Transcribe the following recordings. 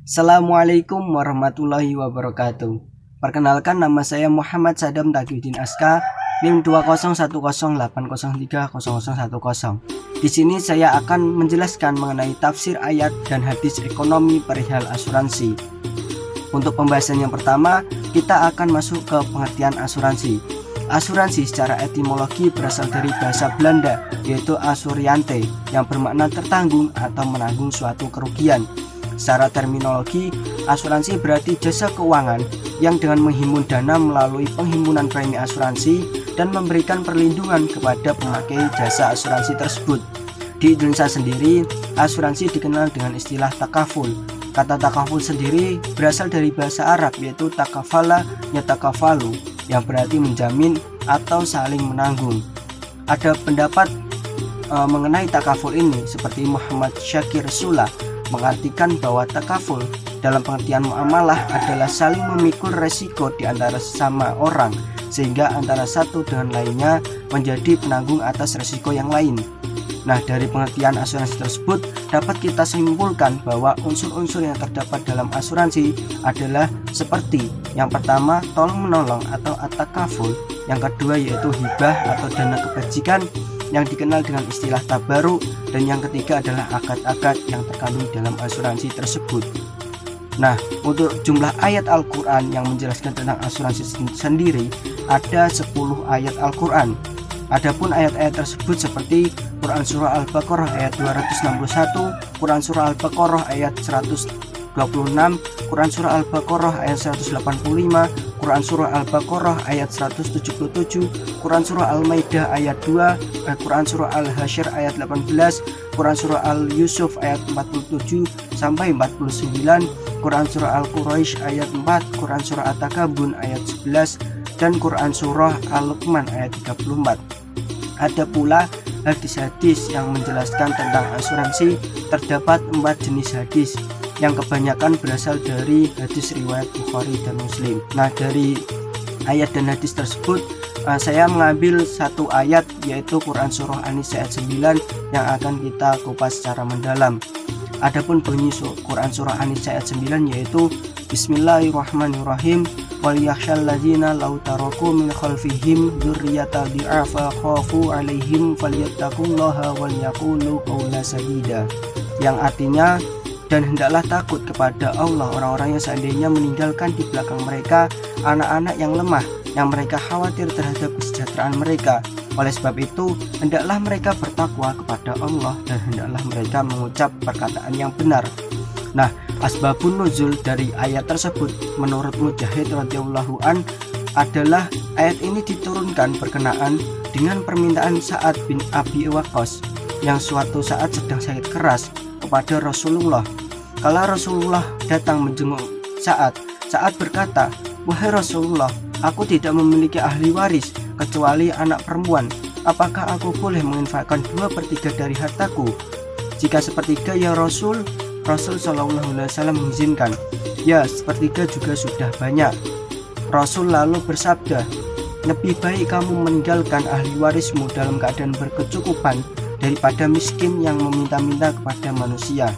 Assalamualaikum warahmatullahi wabarakatuh. Perkenalkan, nama saya Muhammad Sadam Taqiyuddin Aska, NIM 20108030010. Di sini saya akan menjelaskan mengenai tafsir ayat dan hadis ekonomi perihal asuransi. Untuk pembahasan yang pertama, kita akan masuk ke pengertian asuransi. Asuransi secara etimologi berasal dari bahasa Belanda, yaitu asuriante, yang bermakna tertanggung atau menanggung suatu kerugian. Secara terminologi, asuransi berarti jasa keuangan yang dengan menghimpun dana melalui penghimpunan premi asuransi dan memberikan perlindungan kepada pemakai jasa asuransi tersebut. Di Indonesia sendiri, asuransi dikenal dengan istilah takaful. Kata takaful sendiri berasal dari bahasa Arab, yaitu takafala yatakafalu, yang berarti menjamin atau saling menanggung. Ada pendapat mengenai takaful ini seperti Muhammad Syakir Sula mengartikan bahwa takaful dalam pengertian muamalah adalah saling memikul resiko di antara sesama orang, sehingga antara satu dengan lainnya menjadi penanggung atas resiko yang lain. Nah, dari pengertian asuransi tersebut dapat kita simpulkan bahwa unsur-unsur yang terdapat dalam asuransi adalah seperti yang pertama, tolong menolong atau at-takaful, yang kedua yaitu hibah atau dana kebajikan yang dikenal dengan istilah tabaruk, dan yang ketiga adalah akad-akad yang terkandung dalam asuransi tersebut. Nah, untuk jumlah ayat Al-Quran yang menjelaskan tentang asuransi sendiri ada 10 ayat Al-Quran. Adapun ayat-ayat tersebut seperti Quran Surah Al-Baqarah ayat 261, Quran Surah Al-Baqarah ayat 126, Quran Surah Al-Baqarah ayat 185, Quran Surah Al-Baqarah ayat 177, Quran Surah Al-Maidah ayat 2, Quran Surah Al-Hasyr ayat 18, Quran Surah Al-Yusuf ayat 47 sampai 49, Quran Surah Al-Quraisy ayat 4, Quran Surah At-Takabun ayat 11, dan Quran Surah Al-Luqman ayat 34. Ada pula hadis-hadis yang menjelaskan tentang asuransi. Terdapat 4 jenis hadis yang kebanyakan berasal dari hadis riwayat Bukhari dan Muslim. Nah, dari ayat dan hadis tersebut saya mengambil satu ayat, yaitu Quran Surah An-Nisa ayat 9 yang akan kita kupas secara mendalam. Adapun bunyi Quran Surah An-Nisa ayat 9 yaitu Bismillahirrahmanirrahim, wal yakhshal ladzina law taraku min khalfihim dzurriyyatan dhi'afa khafu 'alaihim falyattaqullaha wal yaqulu qawlan sadida, yang artinya, dan hendaklah takut kepada Allah orang-orang yang seandainya meninggalkan di belakang mereka anak-anak yang lemah, yang mereka khawatir terhadap kesejahteraan mereka. Oleh sebab itu, hendaklah mereka bertakwa kepada Allah dan hendaklah mereka mengucap perkataan yang benar. Nah, asbabun nuzul dari ayat tersebut menurut Mujahid radhiyallahu an adalah ayat ini diturunkan berkenaan dengan permintaan Sa'ad bin Abi Waqqas yang suatu saat sedang sakit keras kepada Rasulullah. Kala Rasulullah datang menjenguk Sa'ad berkata, "Wahai Rasulullah, aku tidak memiliki ahli waris kecuali anak perempuan. Apakah aku boleh menginfakkan 2/3 dari hartaku?" "Jika sepertiga ya Rasul," Rasul Shallallahu Alaihi Wasallam mengizinkan. "Ya, sepertiga juga sudah banyak." Rasul lalu bersabda, "Lebih baik kamu meninggalkan ahli warismu dalam keadaan berkecukupan daripada miskin yang meminta-minta kepada manusia."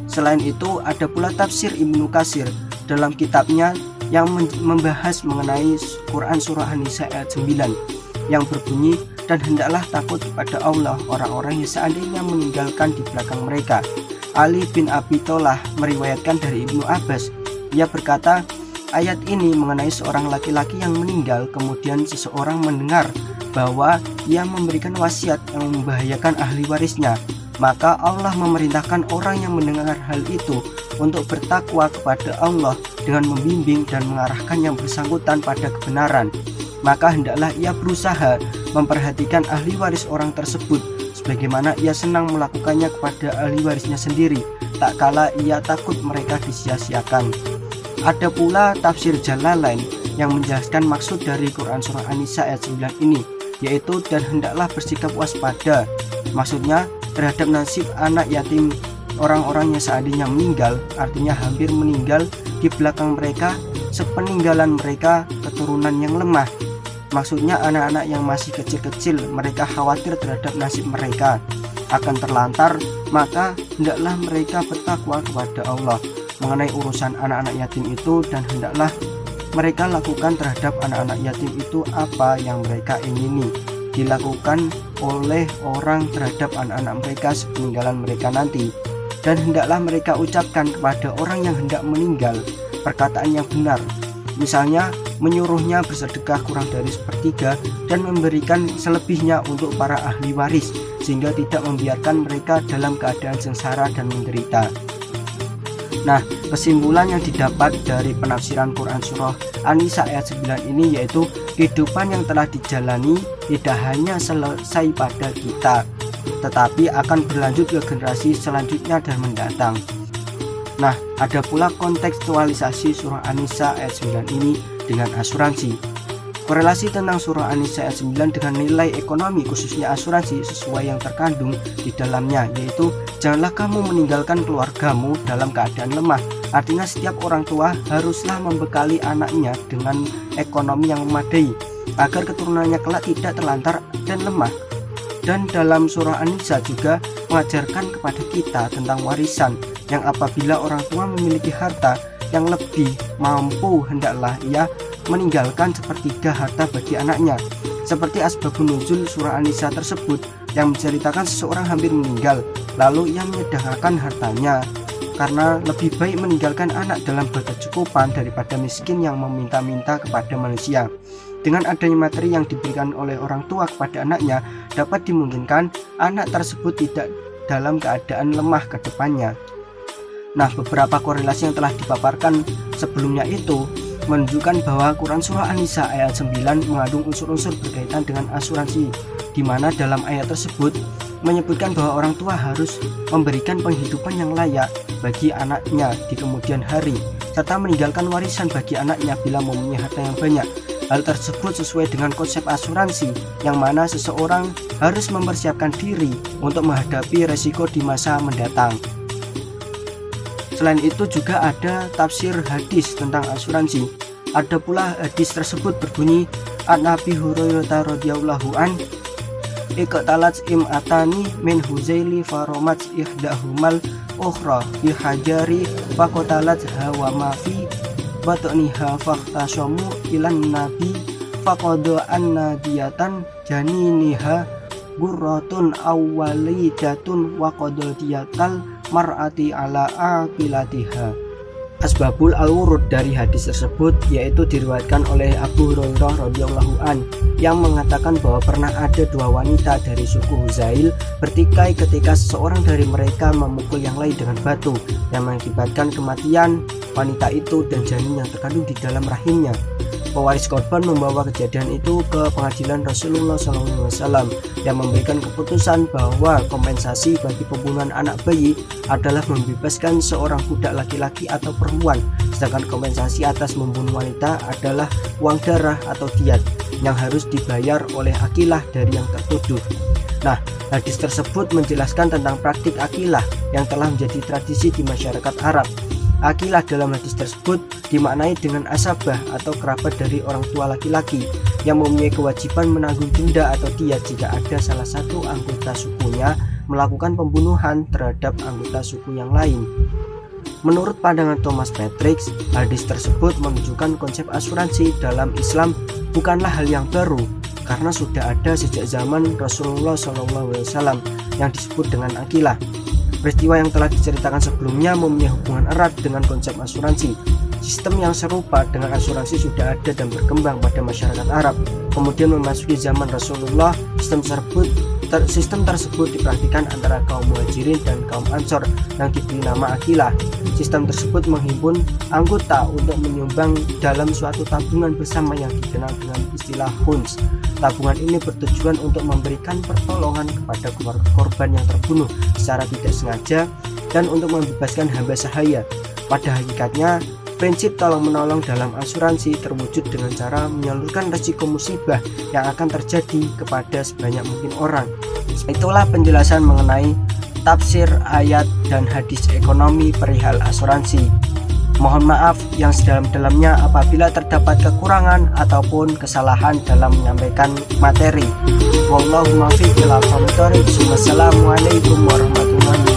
Selain itu, ada pula tafsir Ibnu Katsir dalam kitabnya yang membahas mengenai Quran Surah An-Nisa ayat 9 yang berbunyi, "Dan hendaklah takut kepada Allah orang-orang yang seandainya meninggalkan di belakang mereka." Ali bin Abi Thalib meriwayatkan dari Ibnu Abbas, ia berkata, ayat ini mengenai seorang laki-laki yang meninggal, kemudian seseorang mendengar bahwa ia memberikan wasiat yang membahayakan ahli warisnya, maka Allah memerintahkan orang yang mendengar hal itu untuk bertakwa kepada Allah dengan membimbing dan mengarahkan yang bersangkutan pada kebenaran. Maka hendaklah ia berusaha memperhatikan ahli waris orang tersebut sebagaimana ia senang melakukannya kepada ahli warisnya sendiri, tak kala ia takut mereka disia-siakan. Ada pula tafsir Jalalain yang menjelaskan maksud dari Quran Surah An-Nisa ayat 9 ini, yaitu dan hendaklah bersikap waspada. Maksudnya terhadap nasib anak yatim orang-orang yang seandainya meninggal, artinya hampir meninggal di belakang mereka, sepeninggalan mereka keturunan yang lemah. Maksudnya anak-anak yang masih kecil-kecil, mereka khawatir terhadap nasib mereka akan terlantar, maka hendaklah mereka bertakwa kepada Allah. mengenai urusan anak-anak yatim itu, dan hendaklah mereka lakukan terhadap anak-anak yatim itu apa yang mereka ingini dilakukan oleh orang terhadap anak-anak mereka sepeninggalan mereka nanti. Dan hendaklah mereka ucapkan kepada orang yang hendak meninggal perkataan yang benar, misalnya menyuruhnya bersedekah kurang dari sepertiga dan memberikan selebihnya untuk para ahli waris, sehingga tidak membiarkan mereka dalam keadaan sengsara dan menderita. Nah, kesimpulan yang didapat dari penafsiran Quran Surah An-Nisa ayat 9 ini yaitu kehidupan yang telah dijalani tidak hanya selesai pada kita, tetapi akan berlanjut ke generasi selanjutnya dan mendatang. Nah, ada pula kontekstualisasi surah An-Nisa ayat 9 ini dengan asuransi. Korelasi tentang surah An-Nisa ayat 9 dengan nilai ekonomi khususnya asuransi sesuai yang terkandung di dalamnya, yaitu janganlah kamu meninggalkan keluargamu dalam keadaan lemah. Artinya setiap orang tua haruslah membekali anaknya dengan ekonomi yang memadai agar keturunannya kelak tidak terlantar dan lemah. Dan dalam surah An-Nisa juga mengajarkan kepada kita tentang warisan, yang apabila orang tua memiliki harta yang lebih mampu, hendaklah ia meninggalkan sepertiga harta bagi anaknya. Seperti asbabun nuzul surah An-Nisa tersebut yang menceritakan seseorang hampir meninggal, lalu ia menyedekahkan hartanya, karena lebih baik meninggalkan anak dalam berkecukupan daripada miskin yang meminta-minta kepada manusia. Dengan adanya materi yang diberikan oleh orang tua kepada anaknya, dapat dimungkinkan anak tersebut tidak dalam keadaan lemah ke depannya. Nah, beberapa korelasi yang telah dipaparkan sebelumnya itu menunjukkan bahwa Quran Surah An-Nisa ayat 9 mengandung unsur-unsur berkaitan dengan asuransi, di mana dalam ayat tersebut menyebutkan bahwa orang tua harus memberikan penghidupan yang layak bagi anaknya di kemudian hari, serta meninggalkan warisan bagi anaknya bila mempunyai harta yang banyak. Hal tersebut sesuai dengan konsep asuransi, yang mana seseorang harus mempersiapkan diri untuk menghadapi resiko di masa mendatang. Selain itu juga ada tafsir hadis tentang asuransi. Ada pula hadis tersebut berbunyi, an Abi Hurairah radhiyallahu an, iqtalat im'atani min huzaili faromat ihdahumal ukhra bi hajari faqatalat hawa ma fi batniha faqtasamu ilan nabi faqada anna diyatan janiniha gurratun awwalidatun wa qadadiyatal mar'ati ala aqilatiha. Asbabul al-wurud dari hadis tersebut yaitu diriwayatkan oleh Abu Hurairah radhiyallahu an yang mengatakan bahwa pernah ada dua wanita dari suku Huzail bertikai ketika seseorang dari mereka memukul yang lain dengan batu yang mengakibatkan kematian wanita itu dan janin yang terkandung di dalam rahimnya. Pewaris korban membawa kejadian itu ke pengadilan Rasulullah SAW yang memberikan keputusan bahwa kompensasi bagi pembunuhan anak bayi adalah membebaskan seorang budak laki-laki atau perempuan, sedangkan kompensasi atas membunuh wanita adalah uang darah atau diat yang harus dibayar oleh akilah dari yang tertuduh. Nah, hadis tersebut menjelaskan tentang praktik akilah yang telah menjadi tradisi di masyarakat Arab. Akilah dalam hadis tersebut dimaknai dengan asabah atau kerabat dari orang tua laki-laki yang mempunyai kewajiban menanggung denda atau diat jika ada salah satu anggota sukunya melakukan pembunuhan terhadap anggota suku yang lain. Menurut pandangan Thomas Patrick, hadis tersebut menunjukkan konsep asuransi dalam Islam bukanlah hal yang baru, karena sudah ada sejak zaman Rasulullah SAW yang disebut dengan akilah. Peristiwa yang telah diceritakan sebelumnya mempunyai hubungan erat dengan konsep asuransi. Sistem yang serupa dengan asuransi sudah ada dan berkembang pada masyarakat Arab. Kemudian memasuki zaman Rasulullah, sistem tersebut dipraktikkan antara kaum Muhajirin dan kaum Ansor yang diberi nama akilah. Sistem tersebut menghimpun anggota untuk menyumbang dalam suatu tabungan bersama yang dikenal dengan istilah huns. Tabungan ini bertujuan untuk memberikan pertolongan kepada keluarga korban yang terbunuh secara tidak sengaja dan untuk membebaskan hamba sahaya. Pada hakikatnya, prinsip tolong-menolong dalam asuransi terwujud dengan cara menyalurkan resiko musibah yang akan terjadi kepada sebanyak mungkin orang. Itulah penjelasan mengenai tafsir ayat dan hadis ekonomi perihal asuransi. Mohon maaf yang sedalam-dalamnya apabila terdapat kekurangan ataupun kesalahan dalam menyampaikan materi. Wallahumma fiqh ila qomtori. Wassalamualaikum warahmatullahi wabarakatuh.